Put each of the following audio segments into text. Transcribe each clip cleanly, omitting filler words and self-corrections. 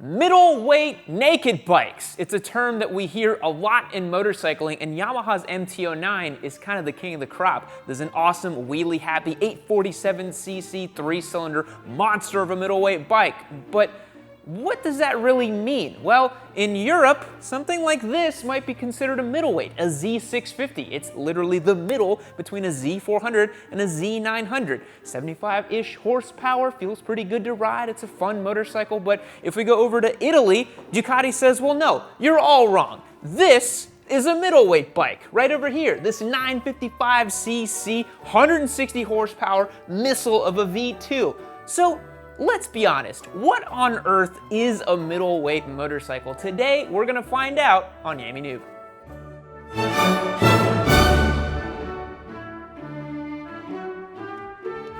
Middleweight naked bikes. It's a term that we hear a lot in motorcycling, and Yamaha's MT-09 is kind of the king of the crop. There's an awesome wheelie-happy 847cc 3-cylinder monster of a middleweight bike. But what does that really mean? Well, in Europe, something like this might be considered a middleweight, a Z650. It's literally the middle between a Z400 and a Z900. 75-ish horsepower, feels pretty good to ride, it's a fun motorcycle, but if we go over to Italy, Ducati says, well, no, you're all wrong. This is a middleweight bike, right over here. This 955cc, 160 horsepower missile of a V2. So, let's be honest, what on earth is a middleweight motorcycle? Today, we're gonna find out on Yammie Noob.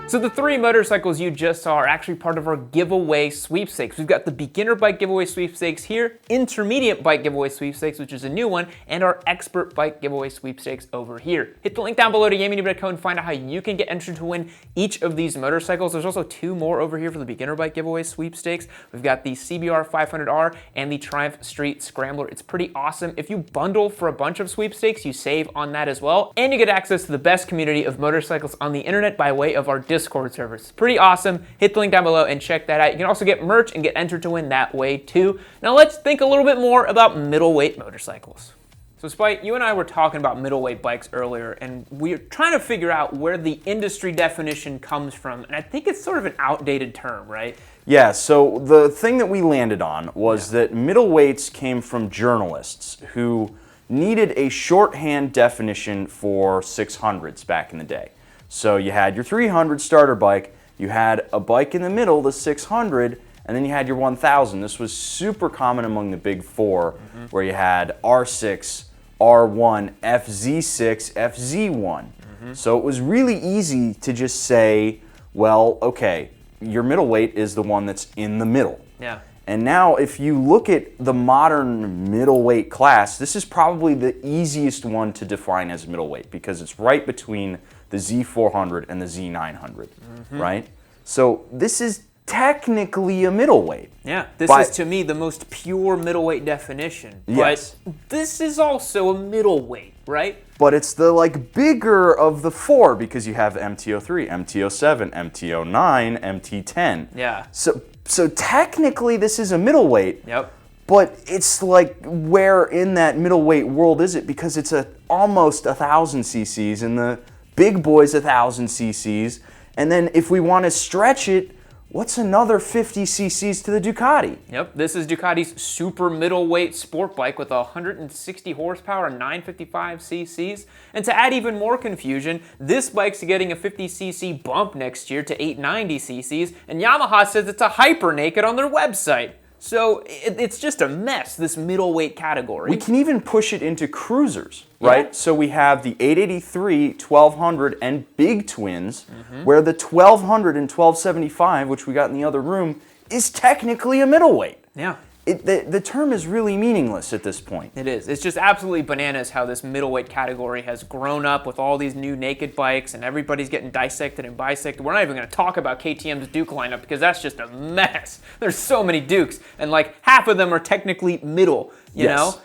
So the three motorcycles you just saw are actually part of our giveaway sweepstakes. We've got the beginner bike giveaway sweepstakes here, intermediate bike giveaway sweepstakes, which is a new one, and our expert bike giveaway sweepstakes over here. Hit the link down below to yammie.co and find out how you can get entered to win each of these motorcycles. There's also two more over here for the beginner bike giveaway sweepstakes. We've got the CBR 500R and the Triumph Street Scrambler. It's pretty awesome. If you bundle for a bunch of sweepstakes, you save on that as well, and you get access to the best community of motorcycles on the internet by way of our Discord servers. It's pretty awesome. Hit the link down below and check that out. You can also get merch and get entered to win that way too. Now let's think a little bit more about middleweight motorcycles. So Spike, you and I were talking about middleweight bikes earlier, and we're trying to figure out where the industry definition comes from, and I think it's sort of an outdated term, right? Yeah, so the thing that we landed on was that middleweights came from journalists who needed a shorthand definition for 600s back in the day. So you had your 300 starter bike, you had a bike in the middle, the 600, and then you had your 1000. This was super common among the big four, where you had R6, R1, FZ6, FZ1. So it was really easy to just say, well, okay, your middleweight is the one that's in the middle. Yeah. And now if you look at the modern middleweight class, this is probably the easiest one to define as middleweight because it's right between the Z400 and the Z900, right? So this is technically a middleweight. Yeah, this is to me the most pure middleweight definition. Yes. But this is also a middleweight, right? But it's the bigger of the four because you have MT-03, MT-07, MT-09, MT-10. Yeah. So technically this is a middleweight. Yep. But it's like, where in that middleweight world is it? Because it's almost 1,000 cc's and the big boy's 1,000 cc's. And then if we want to stretch it, what's another 50 cc's to the Ducati? Yep, this is Ducati's super middleweight sport bike with 160 horsepower and 955 cc's. And to add even more confusion, this bike's getting a 50 cc bump next year to 890 cc's, and Yamaha says it's a hyper naked on their website. So it's just a mess, this middleweight category. We can even push it into cruisers, right? Yeah. So we have the 883, 1200, and big twins, where the 1200 and 1275, which we got in the other room, is technically a middleweight. Yeah. The term is really meaningless at this point. It is. It's just absolutely bananas how this middleweight category has grown up with all these new naked bikes and everybody's getting dissected and bisected. We're not even going to talk about KTM's Duke lineup because that's just a mess. There's so many Dukes and half of them are technically middle, you know?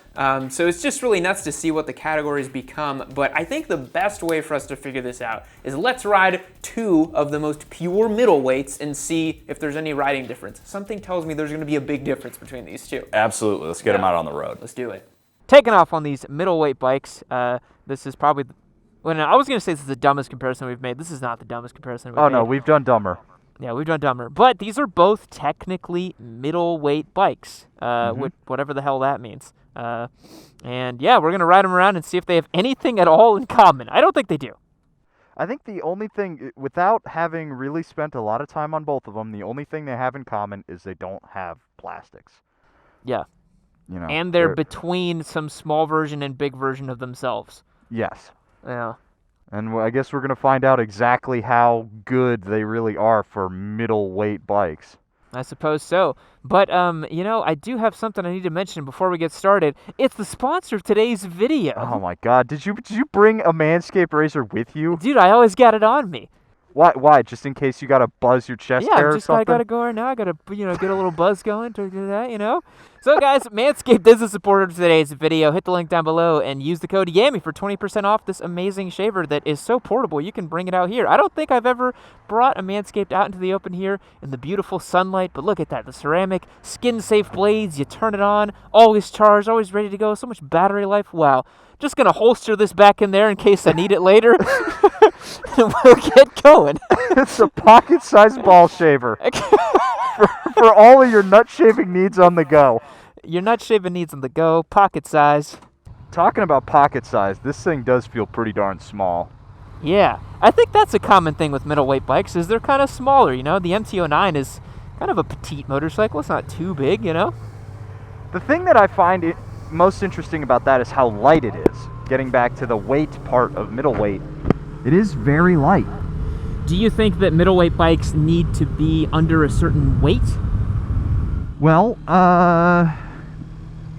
So it's just really nuts to see what the categories become, but I think the best way for us to figure this out is let's ride two of the most pure middleweights and see if there's any riding difference. Something tells me there's going to be a big difference between these two. Absolutely. Let's get them out on the road. Let's do it. Taking off on these middleweight bikes, this is probably, I was going to say this is the dumbest comparison we've made. This is not the dumbest comparison we've made. Oh no, we've done dumber. Yeah, we've done dumber. But these are both technically middleweight bikes, whatever the hell that means. And yeah, we're going to ride them around and see if they have anything at all in common. I don't think they do. I think the only thing, without having really spent a lot of time on both of them, the only thing they have in common is they don't have plastics. Yeah. You know, and they're between some small version and big version of themselves. Yes. Yeah. And I guess we're going to find out exactly how good they really are for middleweight bikes. I suppose so. But, I do have something I need to mention before we get started. It's the sponsor of today's video. Oh, my God. Did you bring a Manscaped razor with you? Dude, I always got it on me. Why? Just in case you gotta buzz your chest Yeah, hair I'm or just something? gotta go right now. I gotta get a little buzz going to do that. So guys, Manscaped is a supporter of today's video. Hit the link down below and use the code Yammie for 20% off this amazing shaver that is so portable. You can bring it out here. I don't think I've ever brought a Manscaped out into the open here in the beautiful sunlight, but look at that. The ceramic, skin-safe blades. You turn it on, always charged, always ready to go. So much battery life. Wow. Just gonna holster this back in there in case I need it later. And we'll get going. It's a pocket-sized ball shaver for all of your nut shaving needs on the go. Your nut shaving needs on the go, pocket size. Talking about pocket size, this thing does feel pretty darn small. Yeah, I think that's a common thing with middleweight bikes is they're kind of smaller. The MT-09 is kind of a petite motorcycle. It's not too big. The thing that I find most interesting about that is how light it is. Getting back to the weight part of middleweight, it is very light. Do you think that middleweight bikes need to be under a certain weight? Well,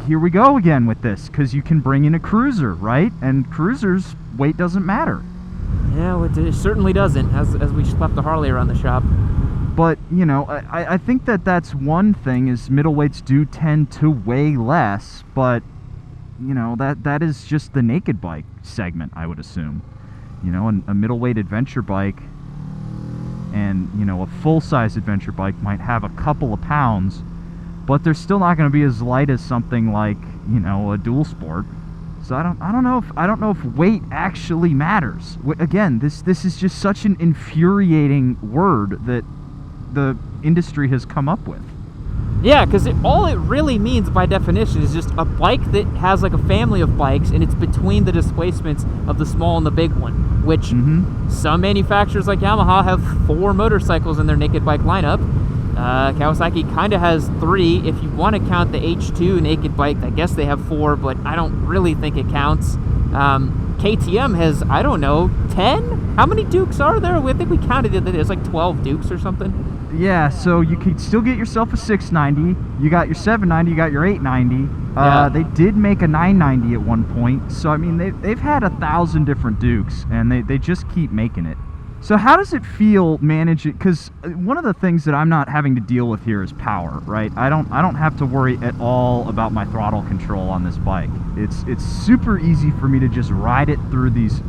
here we go again with this, because you can bring in a cruiser, right? And cruisers' weight doesn't matter. Yeah, it certainly doesn't, as we schlepped the Harley around the shop. But, I think that's one thing, is middleweights do tend to weigh less, but, that is just the naked bike segment, I would assume. A middleweight adventure bike and, a full-size adventure bike might have a couple of pounds, but they're still not going to be as light as something like, a dual sport. So I don't know if weight actually matters. Again, this is just such an infuriating word that the industry has come up with. Yeah, because all it really means by definition is just a bike that has like a family of bikes, and it's between the displacements of the small and the big one, which some manufacturers like Yamaha have 4 motorcycles in their naked bike lineup. Kawasaki kind of has 3. If you want to count the H2 naked bike, I guess they have 4, but I don't really think it counts. KTM has, I don't know, 10? How many Dukes are there? I think we counted it. There's like 12 Dukes or something. Yeah, so you could still get yourself a 690. You got your 790. You got your 890. They did make a 990 at one point. So, I mean, they've had 1,000 different Dukes, and they just keep making it. So how does it feel managing? Because one of the things that I'm not having to deal with here is power, right? I don't have to worry at all about my throttle control on this bike. It's super easy for me to just ride it through these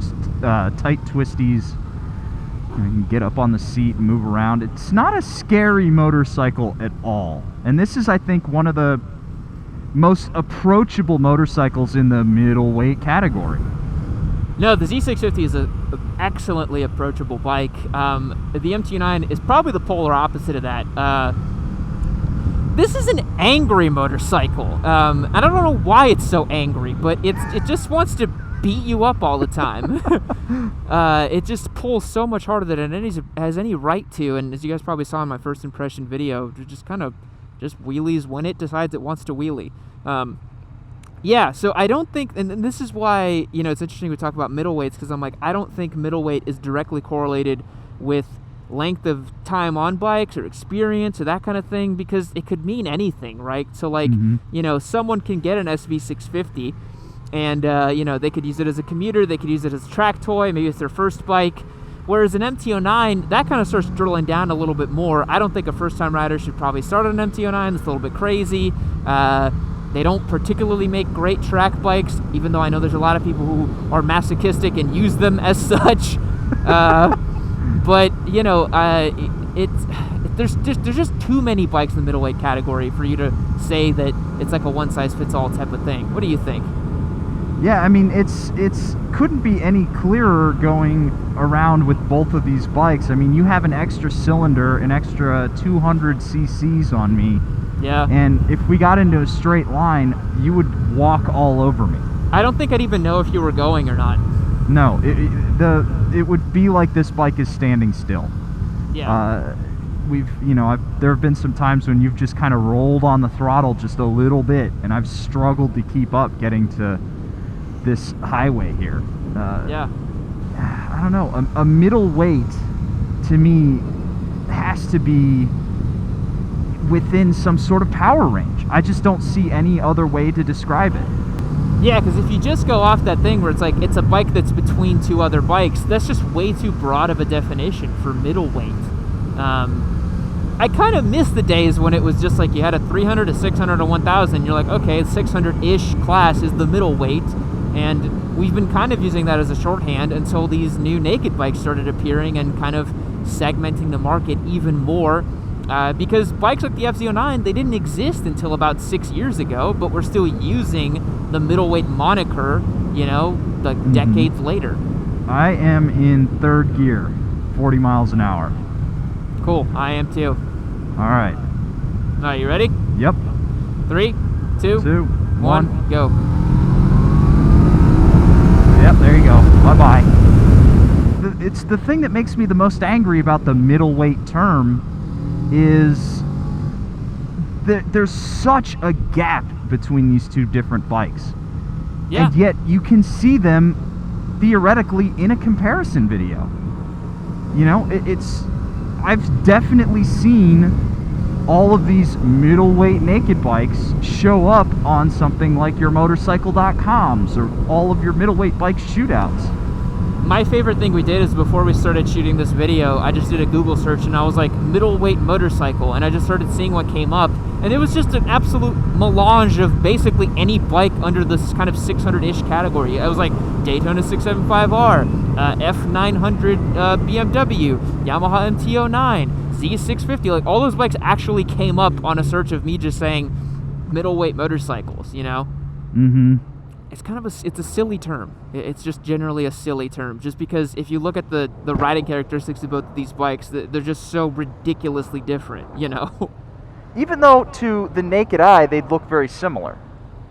tight twisties. You can get up on the seat and move around. It's not a scary motorcycle at all. And this is, I think, one of the most approachable motorcycles in the middleweight category. No, the Z650 is an excellently approachable bike. The MT-09 is probably the polar opposite of that. This is an angry motorcycle. I don't know why it's so angry, but it just wants to beat you up all the time. It just pulls so much harder than it has any right to, and as you guys probably saw in my first impression video, it just kind of wheelies when it decides it wants to wheelie. Yeah, so I don't think, and this is why, it's interesting we talk about middleweights, because I'm like, I don't think middleweight is directly correlated with length of time on bikes or experience or that kind of thing, because it could mean anything, right? So like, someone can get an SV650 and, they could use it as a commuter, they could use it as a track toy, maybe it's their first bike. Whereas an MT-09, that kind of starts drilling down a little bit more. I don't think a first-time rider should probably start on an MT-09. That's a little bit crazy. They don't particularly make great track bikes, even though I know there's a lot of people who are masochistic and use them as such. But there's just too many bikes in the middleweight category for you to say that it's like a one-size-fits-all type of thing. What do you think? Yeah, I mean, it's couldn't be any clearer going around with both of these bikes. I mean, you have an extra cylinder, an extra 200 cc's on me. Yeah. And if we got into a straight line, you would walk all over me. I don't think I'd even know if you were going or not. No, it would be like this bike is standing still. Yeah. There have been some times when you've just kind of rolled on the throttle just a little bit, and I've struggled to keep up getting to this highway here. Yeah. I don't know. A middleweight, to me, has to be within some sort of power range. I just don't see any other way to describe it. Yeah, because if you just go off that thing where it's like it's a bike that's between two other bikes, that's just way too broad of a definition for middleweight. I kind of miss the days when it was just like you had a 300, a 600, a 1000. You're like, okay, 600-ish class is the middleweight, and we've been kind of using that as a shorthand until these new naked bikes started appearing and kind of segmenting the market even more. Because bikes like the FZ09, they didn't exist until about 6 years ago, but we're still using the middleweight moniker, you know, like decades later. I am in third gear, 40 miles an hour. Cool, I am too. All right. All right, you ready? Yep. 3, 2, 1, go. Yep, there you go. Bye-bye. It's the thing that makes me the most angry about the middleweight term is that there's such a gap between these two different bikes. Yeah. And yet you can see them theoretically in a comparison video. You know, I've definitely seen all of these middleweight naked bikes show up on something like your motorcycle.coms or all of your middleweight bike shootouts. My favorite thing we did is before we started shooting this video, I just did a Google search and I was like, middleweight motorcycle, and I just started seeing what came up, and it was just an absolute melange of basically any bike under this kind of 600-ish category. I was like Daytona 675R, F900 BMW, Yamaha MT-09, Z650, like all those bikes actually came up on a search of me just saying middleweight motorcycles, you know? Mm-hmm. It's kind of it's a silly term. It's just generally a silly term, just because if you look at the riding characteristics of both of these bikes, they're just so ridiculously different, you know? Even though to the naked eye, they'd look very similar.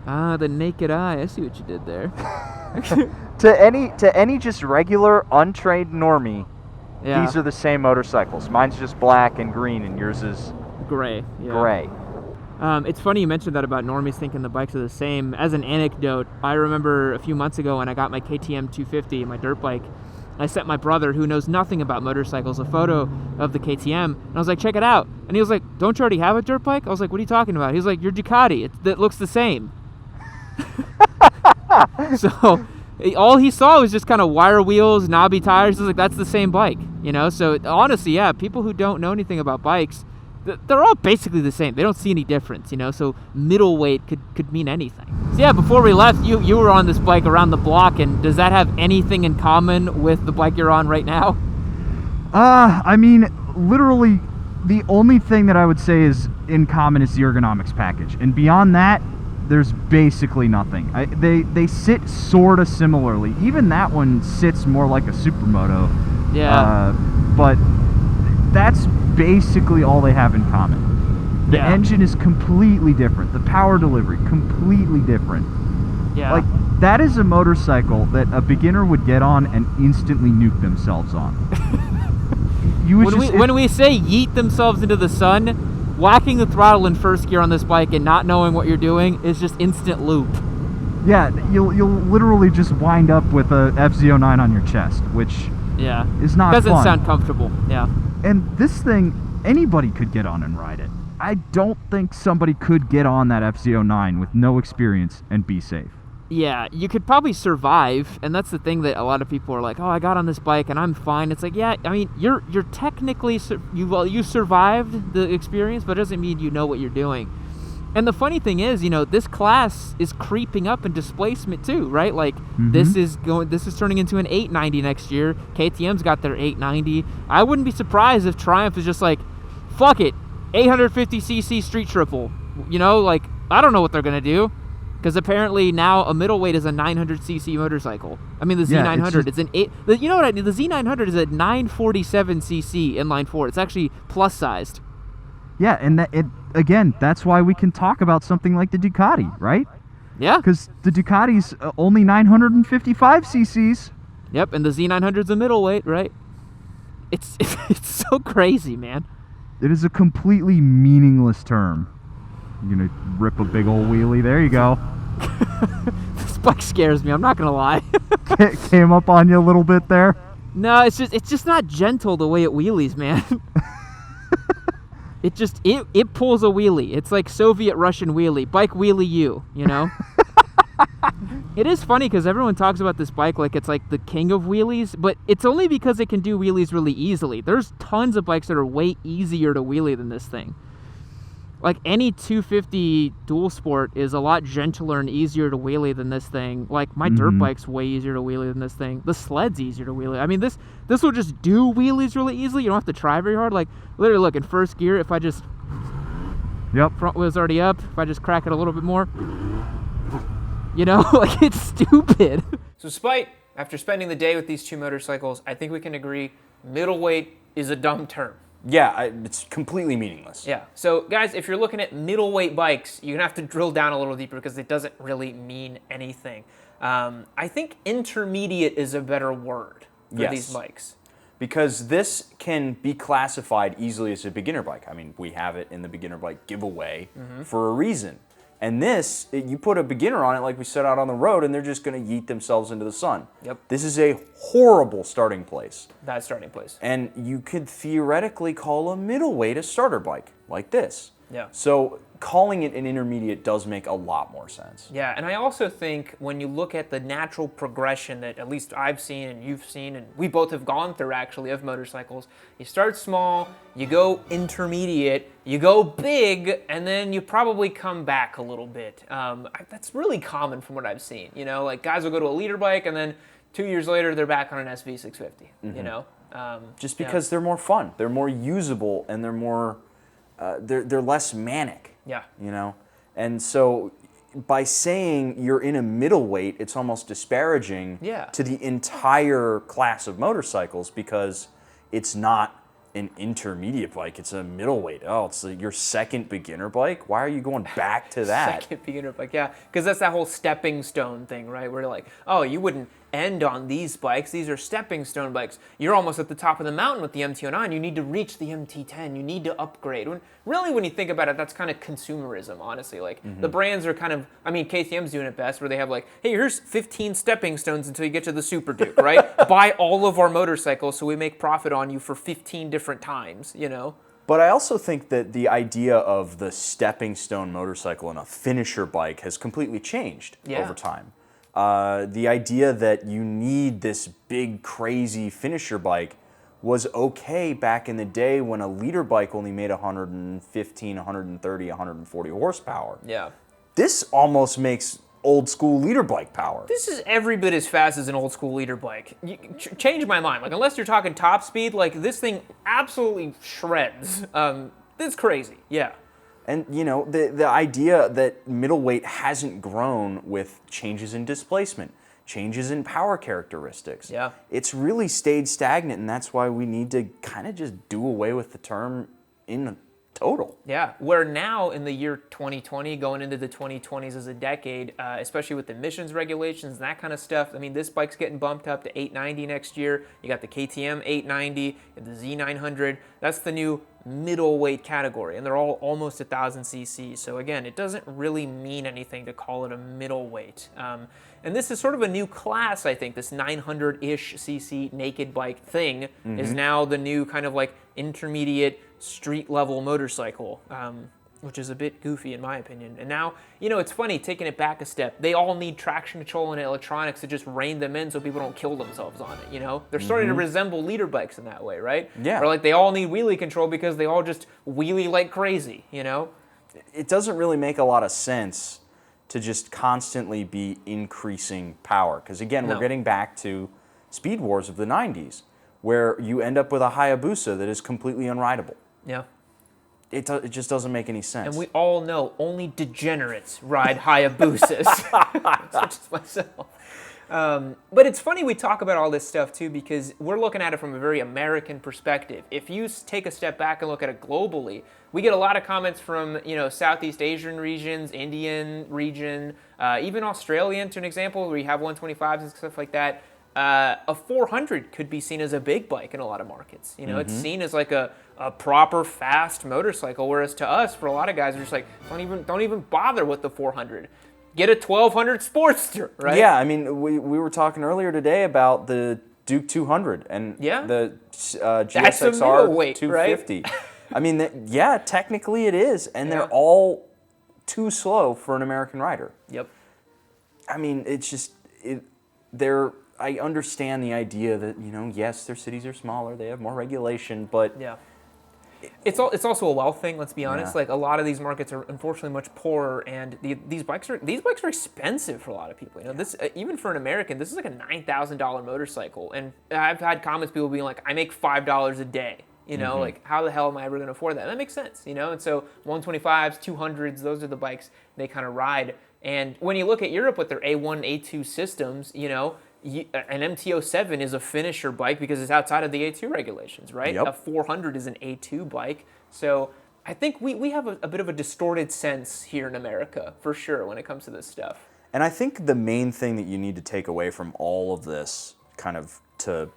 Ah, the naked eye. I see what you did there. To any just regular, untrained normie, Yeah. these are the same motorcycles. Mine's just black and green, and yours is Gray. Yeah. gray. It's funny you mentioned that about normies thinking the bikes are the same. As an anecdote, I remember a few months ago when I got my KTM 250, my dirt bike, I sent my brother, who knows nothing about motorcycles, a photo of the KTM, and I was like, check it out. And he was like, don't you already have a dirt bike? I was like, what are you talking about? He was like, your Ducati, that looks the same. So all he saw was just kind of wire wheels, knobby tires. He was like, that's the same bike, you know? So honestly, yeah, people who don't know anything about bikes, they're all basically the same. They don't see any difference, you know? So middleweight could mean anything. So yeah, before we left, you were on this bike around the block, and does that have anything in common with the bike you're on right now? I mean, literally, the only thing that I would say is in common is the ergonomics package. And beyond that, there's basically nothing. They sit sort of similarly. Even that one sits more like a supermoto. Yeah. But that's basically all they have in common. The engine is completely different. The power delivery, completely different. Yeah. Like, that is a motorcycle that a beginner would get on and instantly nuke themselves on. When we say yeet themselves into the sun, whacking the throttle in first gear on this bike and not knowing what you're doing is just instant loop. Yeah, you'll literally just wind up with a FZ09 on your chest, which is not doesn't fun. sound comfortable. Yeah. And this thing, anybody could get on and ride it. I don't think somebody could get on that FZ09 with no experience and be safe. Yeah, you could probably survive, and that's the thing that a lot of people are like, oh, I got on this bike and I'm fine. It's like, yeah, I mean, you're technically, you survived the experience, but it doesn't mean you know what you're doing. And the funny thing is, you know, this class is creeping up in displacement too, right? Like, this is turning into an 890 next year. KTM's got their 890. I wouldn't be surprised if Triumph is just like, fuck it, 850cc street triple. You know, like, I don't know what they're gonna do. Because apparently now a middleweight is a 900cc motorcycle. I mean, the Z900, it's an 8... You know what I mean? The Z900 is a 947cc inline 4. It's actually plus-sized. Yeah, and again, that's why we can talk about something like the Ducati, right? Yeah. Because the Ducati's only 955 cc's. Yep, and the Z900's a middleweight, right? It's so crazy, man. It is a completely meaningless term. You're going to rip a big old wheelie. There you go. This bike scares me, I'm not going to lie. Came up on you a little bit there? No, it's just not gentle the way it wheelies, man. It pulls a wheelie. It's like Soviet Russian wheelie. Bike wheelie you know? It is funny because everyone talks about this bike like it's like the king of wheelies, but it's only because it can do wheelies really easily. There's tons of bikes that are way easier to wheelie than this thing. Like any 250 dual sport is a lot gentler and easier to wheelie than this thing. Like my dirt bike's way easier to wheelie than this thing. The sled's easier to wheelie. I mean, this will just do wheelies really easily. You don't have to try very hard. Like literally, look, in first gear, if I just front wheel's already up. If I just crack it a little bit more, you know, like it's stupid. So despite, after spending the day with these two motorcycles, I think we can agree middleweight is a dumb term. Yeah, it's completely meaningless. Yeah. So guys, if you're looking at middleweight bikes, you're gonna have to drill down a little deeper because it doesn't really mean anything. I think intermediate is a better word for these bikes. Because this can be classified easily as a beginner bike. I mean, we have it in the beginner bike giveaway for a reason. And this, you put a beginner on it like we set out on the road and they're just going to yeet themselves into the sun. Yep. This is a horrible starting place. Bad starting place. And you could theoretically call a middleweight a starter bike, like this. Yeah. So calling it an intermediate does make a lot more sense. Yeah, and I also think when you look at the natural progression that at least I've seen and you've seen, and we both have gone through actually of motorcycles, you start small, you go intermediate, you go big, and then you probably come back a little bit. That's really common from what I've seen. You know, like guys will go to a leader bike and then 2 years later they're back on an SV650, you know? Just because they're more fun, they're more usable, and they're more, they're less manic. Yeah. You know? And so by saying you're in a middleweight, it's almost disparaging to the entire class of motorcycles because it's not an intermediate bike, it's a middleweight. Oh, it's your second beginner bike? Why are you going back to that? Second beginner bike, yeah. Because that's that whole stepping stone thing, right? Where like, oh, you wouldn't end on these bikes. These are stepping stone bikes. You're almost at the top of the mountain with the MT-09. You need to reach the MT-10. You need to upgrade. When you think about it, that's kind of consumerism, honestly. Like, the brands are kind of, I mean, KTM's doing it best, where they have like, hey, here's 15 stepping stones until you get to the Super Duke, right? Buy all of our motorcycles so we make profit on you for 15 different times, you know? But I also think that the idea of the stepping stone motorcycle and a finisher bike has completely changed over time. The idea that you need this big, crazy finisher bike was okay back in the day when a leader bike only made 115, 130, 140 horsepower. Yeah. This almost makes old school leader bike power. This is every bit as fast as an old school leader bike. Change my mind. Like, unless you're talking top speed, like this thing absolutely shreds. It's crazy. Yeah. And, you know, the idea that middleweight hasn't grown with changes in displacement, changes in power characteristics. Yeah. It's really stayed stagnant, and that's why we need to kind of just do away with the term in total. Yeah, where now in the year 2020, going into the 2020s as a decade, especially with emissions regulations and that kind of stuff, I mean, this bike's getting bumped up to 890 next year. You got the KTM 890, the Z900. That's the new middleweight category, and they're all almost 1,000 cc. So again, it doesn't really mean anything to call it a middleweight. And this is sort of a new class, I think. This 900-ish cc naked bike thing is now the new kind of like intermediate street-level motorcycle, which is a bit goofy in my opinion. And now, you know, it's funny, taking it back a step, they all need traction control and electronics to just rein them in so people don't kill themselves on it, you know? They're starting to resemble leader bikes in that way, right? Yeah. Or like they all need wheelie control because they all just wheelie like crazy, you know? It doesn't really make a lot of sense to just constantly be increasing power. Because again, we're getting back to Speed Wars of the 90s, where you end up with a Hayabusa that is completely unrideable. Yeah. It just doesn't make any sense. And we all know only degenerates ride Hayabusas, such as myself. But it's funny we talk about all this stuff too, because we're looking at it from a very American perspective. If you take a step back and look at it globally, we get a lot of comments from, you know, Southeast Asian regions, Indian region, even Australian, to an example, where you have 125s and stuff like that. A 400 could be seen as a big bike in a lot of markets. You know, it's seen as like a proper fast motorcycle, whereas to us, for a lot of guys, are just like, don't even bother with the 400. Get a 1200 Sportster, right? Yeah, I mean, we were talking earlier today about the Duke 200 and the GSXR 250. Right? I mean, yeah, technically it is, and they're all too slow for an American rider. Yep. I mean, it's just, I understand the idea that, you know, yes, their cities are smaller, they have more regulation, but yeah. It's also a wealth thing. Let's be honest. Yeah. Like a lot of these markets are unfortunately much poorer, and these bikes are expensive for a lot of people. You know, this even for an American, this is like a $9,000 motorcycle. And I've had comments, people being like, "I make $5 a day." You know, like how the hell am I ever going to afford that? And that makes sense. You know, and so 125s, 200s, those are the bikes they kind of ride. And when you look at Europe with their A1, A2 systems, you know, an MT-07 is a finisher bike because it's outside of the A2 regulations, right? Yep. A 400 is an A2 bike. So I think we have a bit of a distorted sense here in America, for sure, when it comes to this stuff. And I think the main thing that you need to take away from all of this, kind of to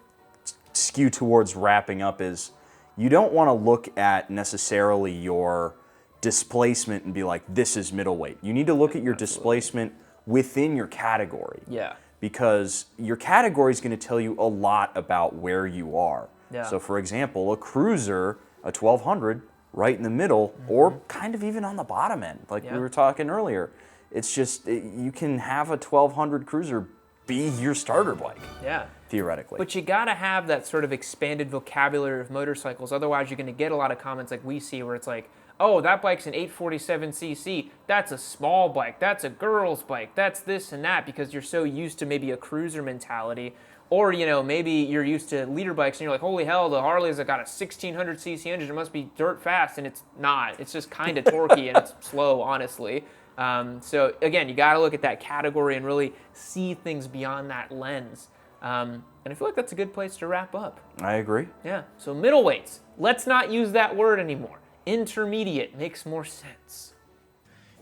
skew towards wrapping up, is you don't want to look at necessarily your displacement and be like, this is middleweight. You need to look at your displacement within your category. Yeah. Because your category is going to tell you a lot about where you are. Yeah. So for example, a cruiser, a 1200, right in the middle, or kind of even on the bottom end, like we were talking earlier. It's just, you can have a 1200 cruiser be your starter bike. Yeah. Theoretically. But you gotta have that sort of expanded vocabulary of motorcycles, otherwise you're gonna get a lot of comments like we see where it's like, oh, that bike's an 847cc, that's a small bike, that's a girl's bike, that's this and that, because you're so used to maybe a cruiser mentality. Or, you know, maybe you're used to leader bikes and you're like, holy hell, the Harley's got a 1600cc engine, it must be dirt fast, and it's not. It's just kind of torquey and it's slow, honestly. So again, you gotta look at that category and really see things beyond that lens. And I feel like that's a good place to wrap up. I agree. Yeah, so middleweights, let's not use that word anymore. Intermediate makes more sense.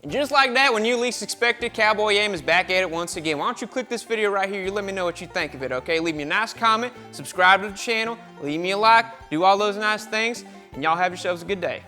And just like that, when you least expected, Cowboy Yammie is back at it once again. Why don't you click this video right here, you let me know what you think of it, okay? Leave me a nice comment, subscribe to the channel, leave me a like, do all those nice things, and y'all have yourselves a good day.